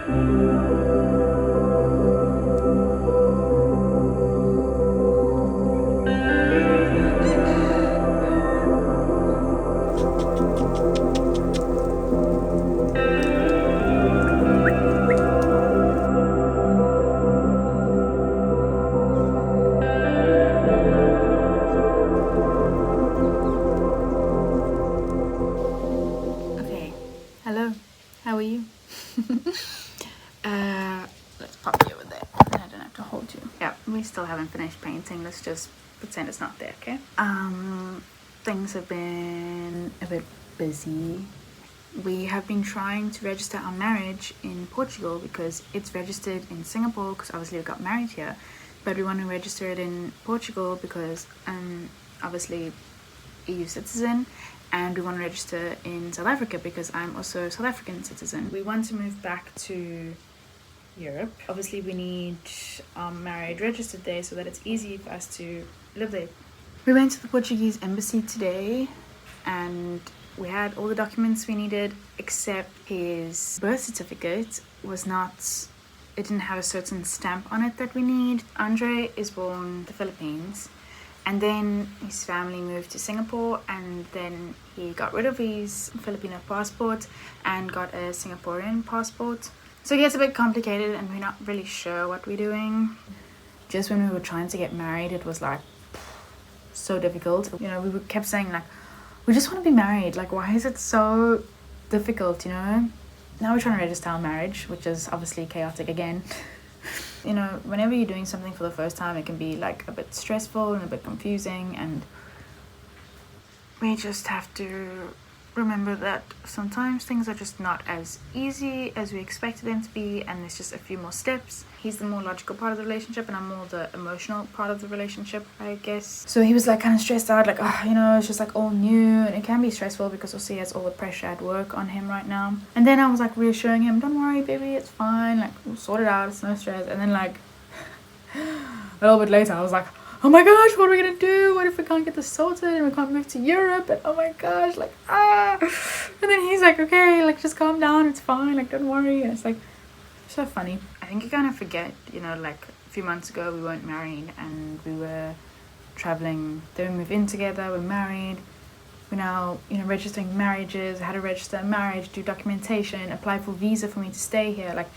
Okay, hello, how are you? Let's pop you over there. I don't have to hold you. Yeah, we still haven't finished painting. Let's just pretend it's not there, okay? Things have been a bit busy. We have been trying to register our marriage in Portugal because it's registered in Singapore because obviously we got married here, but we want to register it in Portugal because obviously EU citizen, and we want to register in South Africa because I'm also a South African citizen. We want to move back to Europe. Obviously we need our marriage registered there so that it's easy for us to live there. We went to the Portuguese embassy today and we had all the documents we needed except his birth certificate was not, it didn't have a certain stamp on it that we need. Andre is born in the Philippines and then his family moved to Singapore and then he got rid of his Filipino passport and got a Singaporean passport. So it gets a bit complicated and we're not really sure what we're doing. Just when we were trying to get married, it was like so difficult. You know, we kept saying like, we just want to be married. Like, why is it so difficult, you know? Now we're trying to register our marriage, which is obviously chaotic again. You know, whenever you're doing something for the first time, it can be like a bit stressful and a bit confusing, and we just have to remember that sometimes things are just not as easy as we expected them to be, and there's just a few more steps. He's the more logical part of the relationship and I'm more the emotional part of the relationship, I guess. So he was like kind of stressed out, like, oh, you know, it's just like all new, and it can be stressful because also he has all the pressure at work on him right now. And then I was like reassuring him, don't worry baby, it's fine, like we'll sort it out, it's no stress. And then like a little bit later I was like, oh my gosh, what are we gonna do? What if we can't get this sorted and we can't move to Europe? And oh my gosh, like, ah. And then he's like, okay, like, just calm down, it's fine, like, don't worry. And it's like, so funny. I think you kind of forget, you know, like, a few months ago we weren't married and we were traveling. Then we moved in together, we're married. We're now, you know, registering marriages, how to register a marriage, do documentation, apply for visa for me to stay here. Like,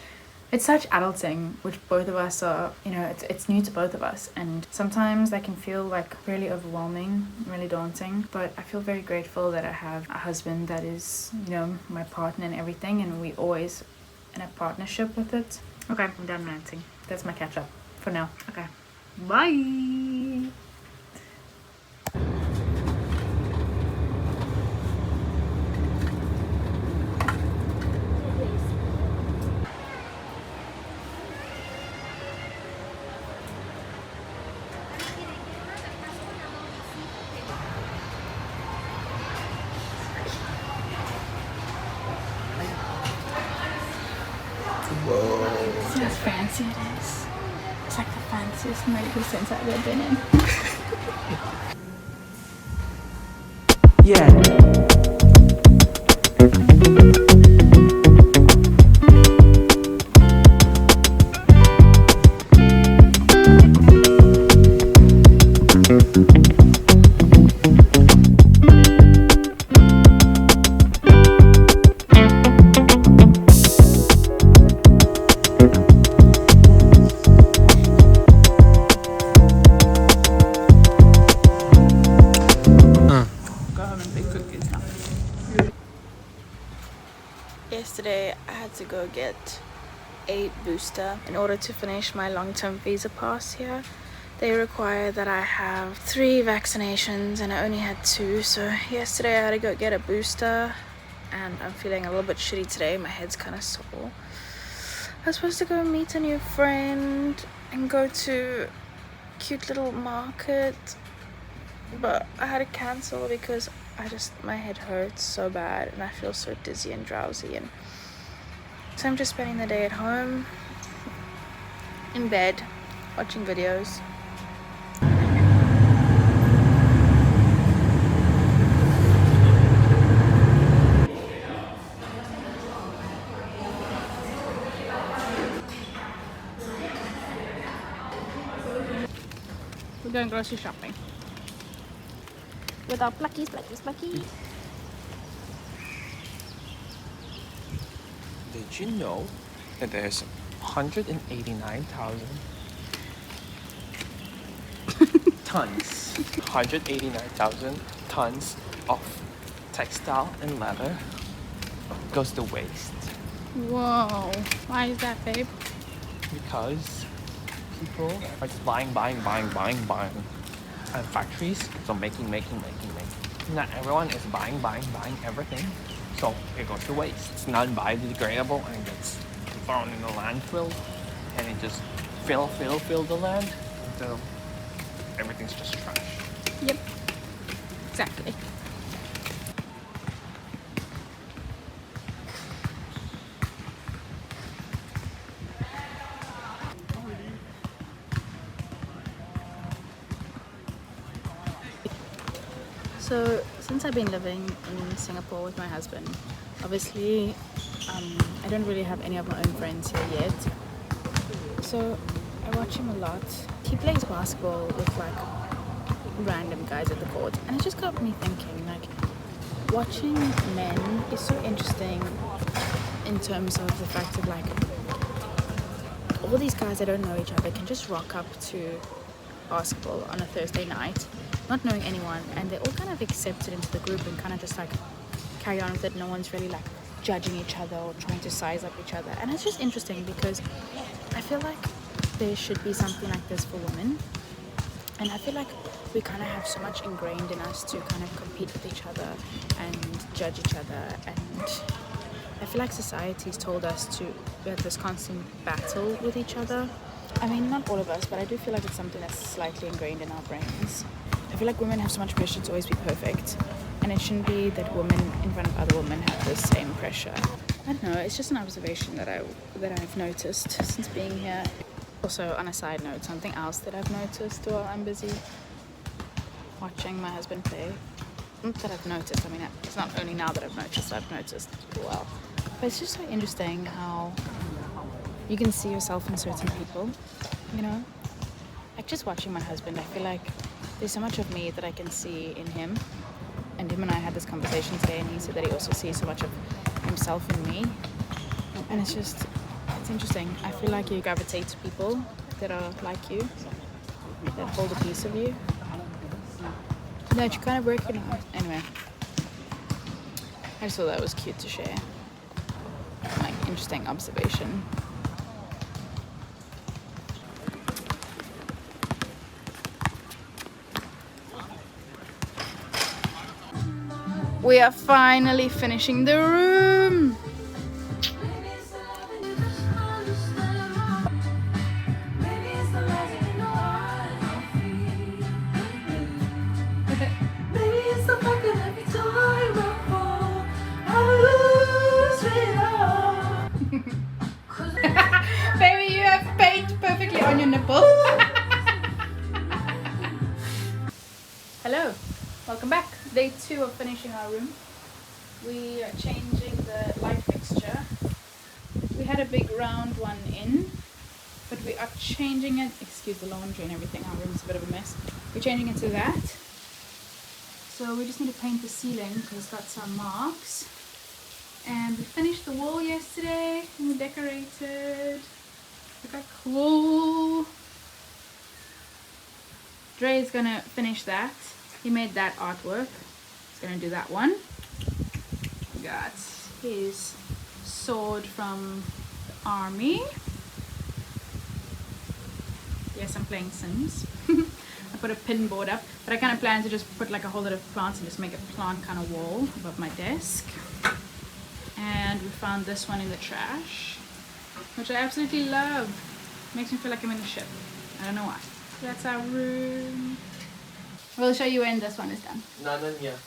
it's such adulting, which both of us are, you know, it's new to both of us. And sometimes that can feel like really overwhelming, really daunting. But I feel very grateful that I have a husband that is, you know, my partner and everything. And we always in a partnership with it. Okay, I'm done ranting. That's my catch up for now. Okay, bye. See how fancy it is? It's like the fanciest medical center I've ever been in. Yeah. Yesterday I had to go get a booster in order to finish my long-term visa pass here. They require that I have 3 vaccinations and I only had 2, so yesterday I had to go get a booster and I'm feeling a little bit shitty today. My head's kind of sore. I was supposed to go meet a new friend and go to a cute little market, but I had to cancel because my head hurts so bad and I feel so dizzy and drowsy, and so I'm just spending the day at home in bed watching videos. We're going grocery shopping with our pluckies. Did you know that there's 189,000 tons, 189,000 tons of textile and leather goes to waste? Whoa, why is that, babe? Because people are just buying. And factories, so making. Not everyone is buying everything. So it goes to waste. It's non-biodegradable and it gets thrown in the landfill. And it just fill the land until everything's just trash. Yep, exactly. So since I've been living in Singapore with my husband, obviously I don't really have any of my own friends here yet. So I watch him a lot. He plays basketball with like random guys at the court, and it just got me thinking, like, watching men is so interesting in terms of the fact that like all these guys that don't know each other can just rock up to basketball on a Thursday night, not knowing anyone, and they're all kind of accepted into the group and kind of just like carry on with it. No one's really like judging each other or trying to size up each other, and it's just interesting because I feel like there should be something like this for women, and I feel like we kind of have so much ingrained in us to kind of compete with each other and judge each other, and I feel like society's told us to have this constant battle with each other. I mean, not all of us, but I do feel like it's something that's slightly ingrained in our brains. I feel like women have so much pressure to always be perfect, and it shouldn't be that women in front of other women have the same pressure. I don't know, it's just an observation that I've noticed since being here. Also, on a side note, something else that I've noticed while I'm busy watching my husband play. Not that I've noticed, I mean, it's not only now that I've noticed for a while. But it's just so interesting how you can see yourself in certain people, you know? Like just watching my husband, I feel like there's so much of me that I can see in him. And him and I had this conversation today, and he said that he also sees so much of himself in me. And it's interesting. I feel like you gravitate to people that are like you, that hold a piece of you, that you kind of recognize. Anyway, I just thought that was cute to share. Like, interesting observation. We are finally finishing the room. Baby, you have paint perfectly on your nipple. Hello, welcome back. Day 2 of finishing our room. We are changing the light fixture. We had a big round one in, but we are changing it. Excuse the laundry and everything, our room's a bit of a mess. We're changing it to that. So we just need to paint the ceiling because it's got some marks. And we finished the wall yesterday and we decorated. Look how cool. Dre is gonna finish that. He made that artwork. He's gonna do that one. We got his sword from the army. Yes, I'm playing Sims. I put a pin board up, but I kind of plan to just put like a whole lot of plants and just make a plant kind of wall above my desk. And we found this one in the trash, which I absolutely love. Makes me feel like I'm in a ship. I don't know why. So that's our room. We'll show you when this one is done. None yet.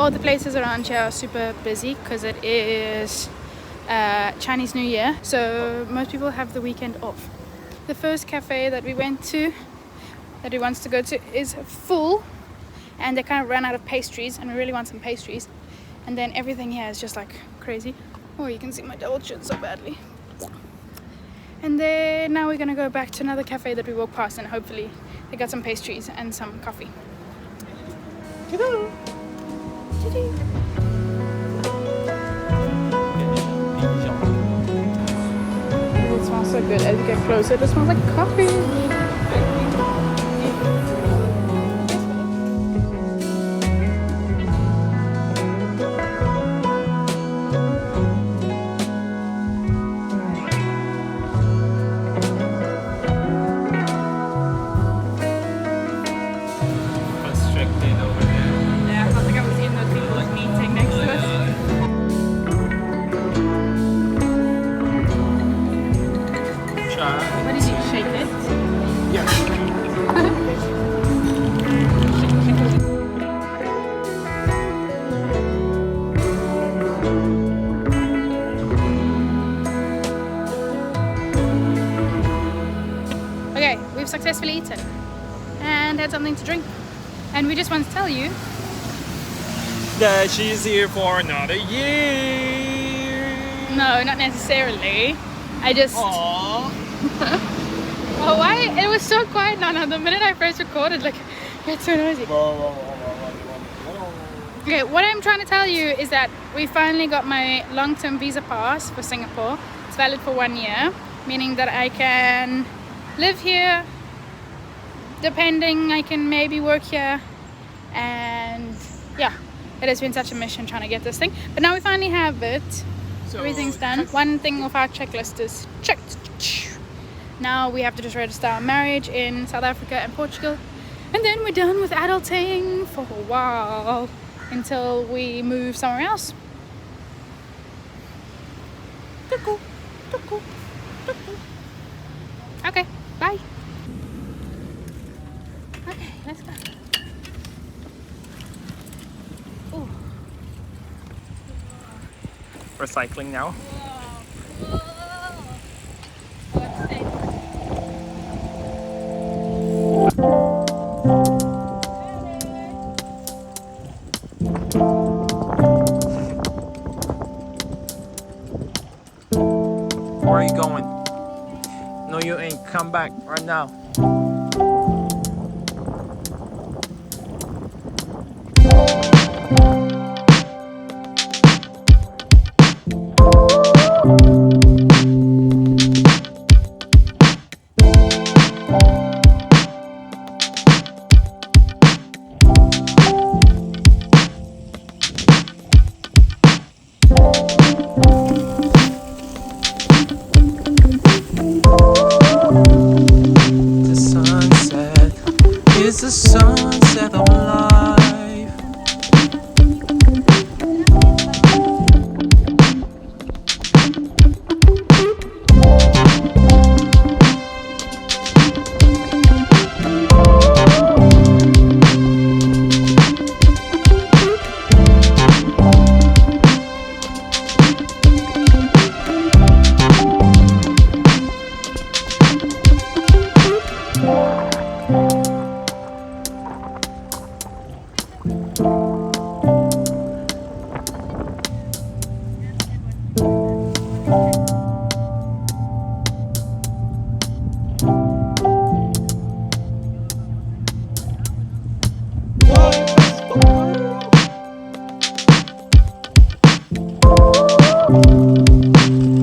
all the places around here are super busy because it is Chinese New Year, so most people have the weekend off. The first cafe that we went to, that we wants to go to, is full, and they kind of ran out of pastries, and we really want some pastries. And then everything here is just like crazy. Oh, you can see my double chin so badly. And then now we're gonna go back to another cafe that we walked past, and hopefully they got some pastries and some coffee. Ta-da! Ta-da! It smells so good. As we get closer, it smells like coffee. Successfully eaten and had something to drink, and we just want to tell you that she's here for another year. No, not necessarily. I just oh, why it was so quiet now. The minute I first recorded, like, it's so noisy. Okay, what I'm trying to tell you is that we finally got my long-term visa pass for Singapore. It's valid for 1 year, meaning that I can live here. Depending, I can maybe work here, and yeah, it has been such a mission trying to get this thing, but now we finally have it. So everything's done. One thing of our checklist is checked. Now we have to just register our marriage in South Africa and Portugal, and then we're done with adulting for a while until we move somewhere else. Okay, bye. Okay, let's go. Ooh. We're cycling now. Whoa. Where are you going? No, you ain't. Come back right now. It's the sunset of life.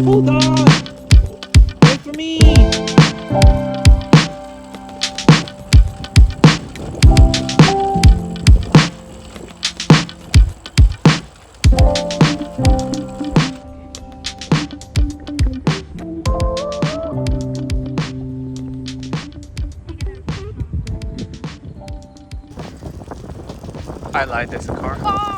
Hold on! Wait for me! I like this car.